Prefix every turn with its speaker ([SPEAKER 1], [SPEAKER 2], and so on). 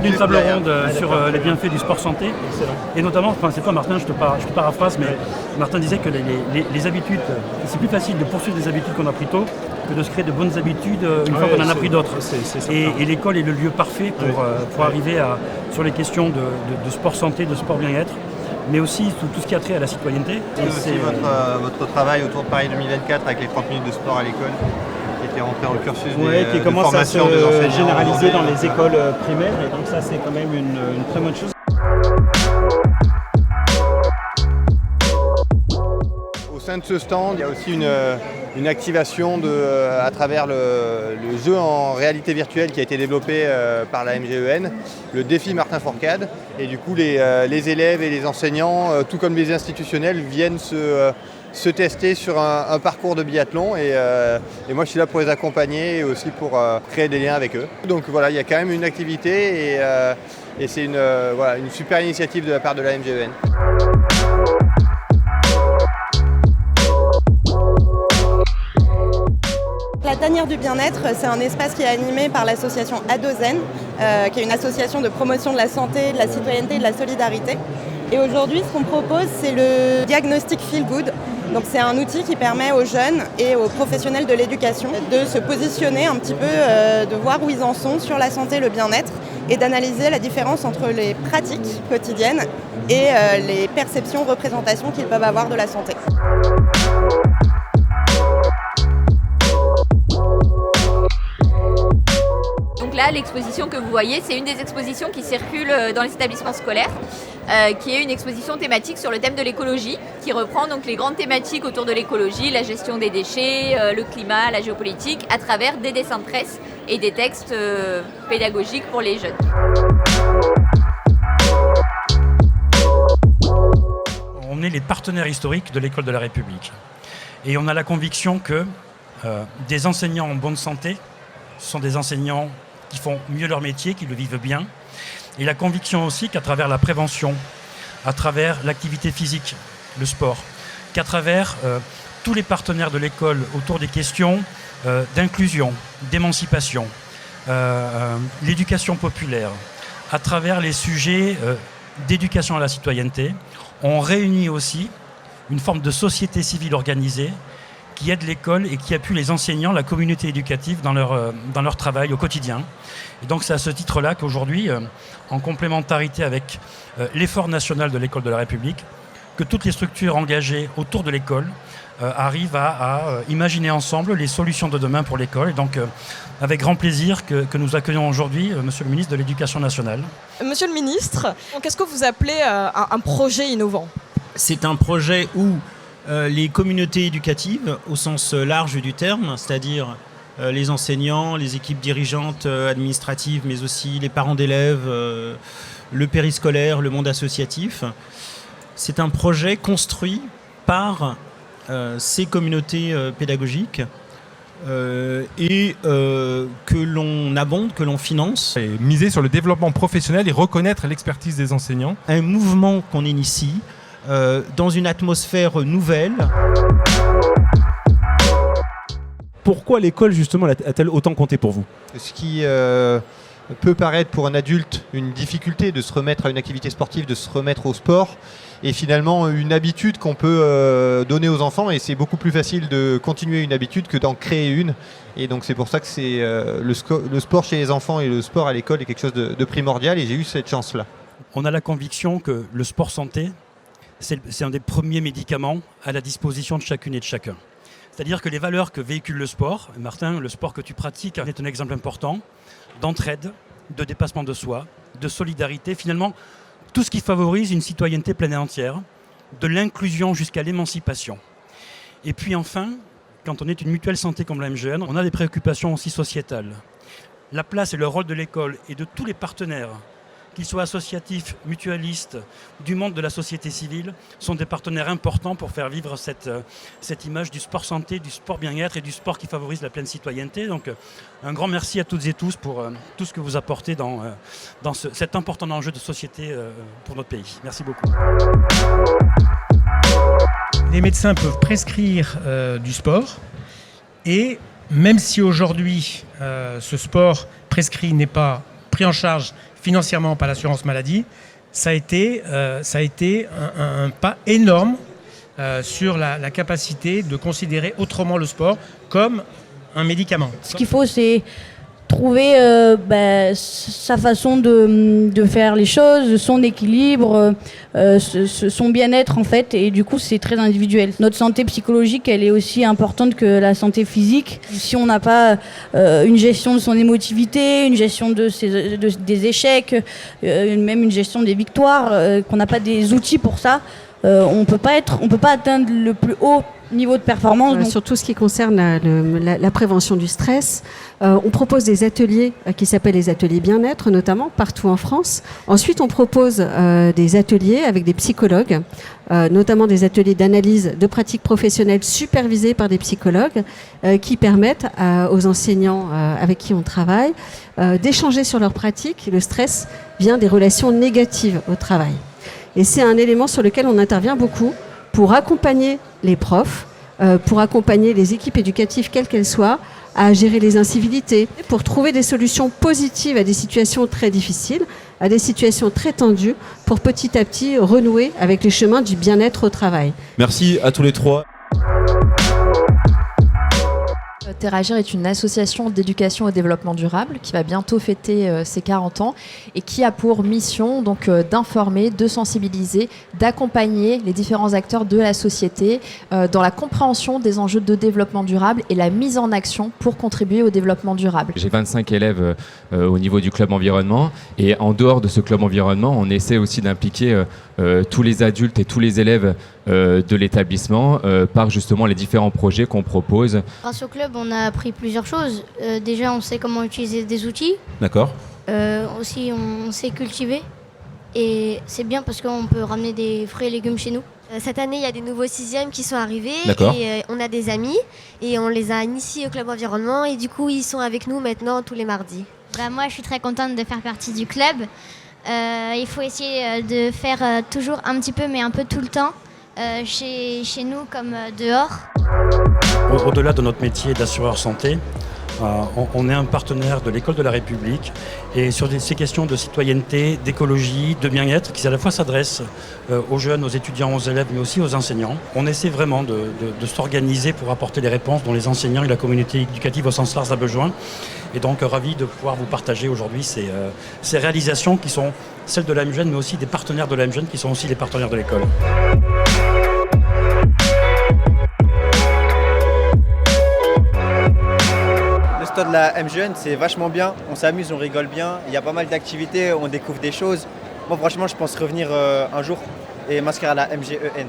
[SPEAKER 1] aujourd'hui une table ronde sur les bienfaits du sport santé.
[SPEAKER 2] Excellent.
[SPEAKER 1] Et notamment, c'est toi Martin, je te paraphrase, mais Martin disait que les habitudes, c'est plus facile de poursuivre des habitudes qu'on a pris tôt que de se créer de bonnes habitudes une fois qu'on en a pris d'autres. Et l'école est le lieu parfait pour arriver sur les questions de sport santé, de sport bien-être, mais aussi tout ce qui a trait à la citoyenneté.
[SPEAKER 3] C'est aussi votre travail autour de Paris 2024 avec les 30 minutes de sport à l'école qui était rentré dans le cursus
[SPEAKER 2] qui
[SPEAKER 3] de
[SPEAKER 2] commence à se
[SPEAKER 3] formation des enseignants.
[SPEAKER 2] généraliser dans les écoles primaires, et donc ça c'est quand même une très bonne chose.
[SPEAKER 3] Au sein de ce stand, il y a aussi une activation à travers le jeu en réalité virtuelle qui a été développé par la MGEN, le défi Martin Fourcade. Et du coup, les élèves et les enseignants, tout comme les institutionnels, viennent se tester sur un parcours de biathlon. Et moi, je suis là pour les accompagner et aussi pour créer des liens avec eux. Donc voilà, il y a quand même une activité et c'est une super initiative de la part de la MGEN.
[SPEAKER 4] La tanière du bien-être, c'est un espace qui est animé par l'association Adozen, qui est une association de promotion de la santé, de la citoyenneté et de la solidarité. Et aujourd'hui, ce qu'on propose, c'est le diagnostic Feel Good. Donc c'est un outil qui permet aux jeunes et aux professionnels de l'éducation de se positionner un petit peu, de voir où ils en sont sur la santé et le bien-être, et d'analyser la différence entre les pratiques quotidiennes et les perceptions, représentations qu'ils peuvent avoir de la santé.
[SPEAKER 5] Donc là, l'exposition que vous voyez, c'est une des expositions qui circulent dans les établissements scolaires, qui est une exposition thématique sur le thème de l'écologie, qui reprend donc les grandes thématiques autour de l'écologie, la gestion des déchets, le climat, la géopolitique, à travers des dessins de presse et des textes pédagogiques pour les jeunes.
[SPEAKER 1] On est les partenaires historiques de l'École de la République. Et on a la conviction que des enseignants en bonne santé sont des enseignants qui font mieux leur métier, qui le vivent bien. Et la conviction aussi qu'à travers la prévention, à travers l'activité physique, le sport, qu'à travers tous les partenaires de l'école autour des questions d'inclusion, d'émancipation, l'éducation populaire, à travers les sujets d'éducation à la citoyenneté, on réunit aussi une forme de société civile organisée qui aide l'école et qui appuie les enseignants, la communauté éducative dans leur travail au quotidien. Et donc c'est à ce titre-là qu'aujourd'hui, en complémentarité avec l'effort national de l'École de la République, que toutes les structures engagées autour de l'école arrivent à imaginer ensemble les solutions de demain pour l'école. Et donc avec grand plaisir que nous accueillons aujourd'hui Monsieur le ministre de l'Éducation nationale.
[SPEAKER 6] Monsieur le ministre, qu'est-ce que vous appelez un projet innovant ?
[SPEAKER 7] C'est un projet où les communautés éducatives, au sens large du terme, c'est-à-dire les enseignants, les équipes dirigeantes administratives, mais aussi les parents d'élèves, le périscolaire, le monde associatif, c'est un projet construit par ces communautés pédagogiques et que l'on abonde, que l'on finance.
[SPEAKER 8] Et miser sur le développement professionnel et reconnaître l'expertise des enseignants.
[SPEAKER 7] Un mouvement qu'on initie dans une atmosphère nouvelle.
[SPEAKER 2] Pourquoi l'école, justement, a-t-elle autant compté pour vous ?
[SPEAKER 3] Ce qui peut paraître pour un adulte une difficulté de se remettre à une activité sportive, de se remettre au sport, est finalement une habitude qu'on peut donner aux enfants, et c'est beaucoup plus facile de continuer une habitude que d'en créer une. Et donc c'est pour ça que c'est le sport chez les enfants et le sport à l'école est quelque chose de primordial, et j'ai eu cette chance-là.
[SPEAKER 1] On a la conviction que le sport santé, c'est un des premiers médicaments à la disposition de chacune et de chacun. C'est-à-dire que les valeurs que véhicule le sport, Martin, le sport que tu pratiques est un exemple important d'entraide, de dépassement de soi, de solidarité, finalement tout ce qui favorise une citoyenneté pleine et entière, de l'inclusion jusqu'à l'émancipation. Et puis enfin, quand on est une mutuelle santé comme la MGN, on a des préoccupations aussi sociétales. La place et le rôle de l'école et de tous les partenaires, qu'ils soient associatifs, mutualistes, du monde de la société civile, sont des partenaires importants pour faire vivre cette image du sport santé, du sport bien-être et du sport qui favorise la pleine citoyenneté. Donc un grand merci à toutes et tous pour tout ce que vous apportez dans cet important enjeu de société pour notre pays. Merci beaucoup.
[SPEAKER 9] Les médecins peuvent prescrire du sport, et même si aujourd'hui ce sport prescrit n'est pas pris en charge financièrement par l'assurance maladie, ça a été un pas énorme sur la capacité de considérer autrement le sport comme un médicament.
[SPEAKER 10] Ce qu'il faut, c'est trouver sa façon de faire les choses, son équilibre, son bien-être en fait, et du coup c'est très individuel. Notre santé psychologique, elle est aussi importante que la santé physique. Si on n'a pas une gestion de son émotivité, une gestion des échecs, même une gestion des victoires, qu'on n'a pas des outils pour ça, on peut pas atteindre le plus haut niveau de performance.
[SPEAKER 11] Sur tout ce qui concerne la prévention du stress, on propose des ateliers qui s'appellent les ateliers bien-être, notamment partout en France. Ensuite, on propose des ateliers avec des psychologues, notamment des ateliers d'analyse de pratiques professionnelles supervisés par des psychologues qui permettent aux enseignants avec qui on travaille d'échanger sur leurs pratiques. Le stress vient des relations négatives au travail. Et c'est un élément sur lequel on intervient beaucoup pour accompagner les profs, pour accompagner les équipes éducatives, quelles qu'elles soient, à gérer les incivilités, pour trouver des solutions positives à des situations très difficiles, à des situations très tendues, pour petit à petit renouer avec les chemins du bien-être au travail.
[SPEAKER 2] Merci à tous les trois.
[SPEAKER 12] Terragir est une association d'éducation et développement durable qui va bientôt fêter ses 40 ans et qui a pour mission donc d'informer, de sensibiliser, d'accompagner les différents acteurs de la société dans la compréhension des enjeux de développement durable et la mise en action pour contribuer au développement durable.
[SPEAKER 13] J'ai 25 élèves au niveau du club environnement et en dehors de ce club environnement, on essaie aussi d'impliquer tous les adultes et tous les élèves de l'établissement par justement les différents projets qu'on propose.
[SPEAKER 14] Grâce au club, on a appris plusieurs choses. Déjà, on sait comment utiliser des outils.
[SPEAKER 2] D'accord.
[SPEAKER 14] Aussi, on sait cultiver. Et c'est bien parce qu'on peut ramener des fruits et légumes chez nous.
[SPEAKER 15] Cette année, il y a des nouveaux 6e qui sont arrivés.
[SPEAKER 2] D'accord.
[SPEAKER 15] Et on a des amis et on les a initiés au club environnement. Et du coup, ils sont avec nous maintenant tous les mardis.
[SPEAKER 16] Moi, je suis très contente de faire partie du club. Il faut essayer de faire toujours un petit peu, mais un peu tout le temps, chez nous comme dehors.
[SPEAKER 1] Au-delà de notre métier d'assureur santé, on est un partenaire de l'École de la République et sur ces questions de citoyenneté, d'écologie, de bien-être qui à la fois s'adressent aux jeunes, aux étudiants, aux élèves mais aussi aux enseignants. On essaie vraiment de s'organiser pour apporter les réponses dont les enseignants et la communauté éducative au sens large a besoin. Et donc ravi de pouvoir vous partager aujourd'hui ces réalisations qui sont celles de l'AMJeunes mais aussi des partenaires de l'AMJeunes qui sont aussi les partenaires de l'école.
[SPEAKER 17] Le stade de la MJeunes, c'est vachement bien, on s'amuse, on rigole bien, il y a pas mal d'activités, on découvre des choses. Moi franchement je pense revenir un jour et m'inscrire à la MJEN.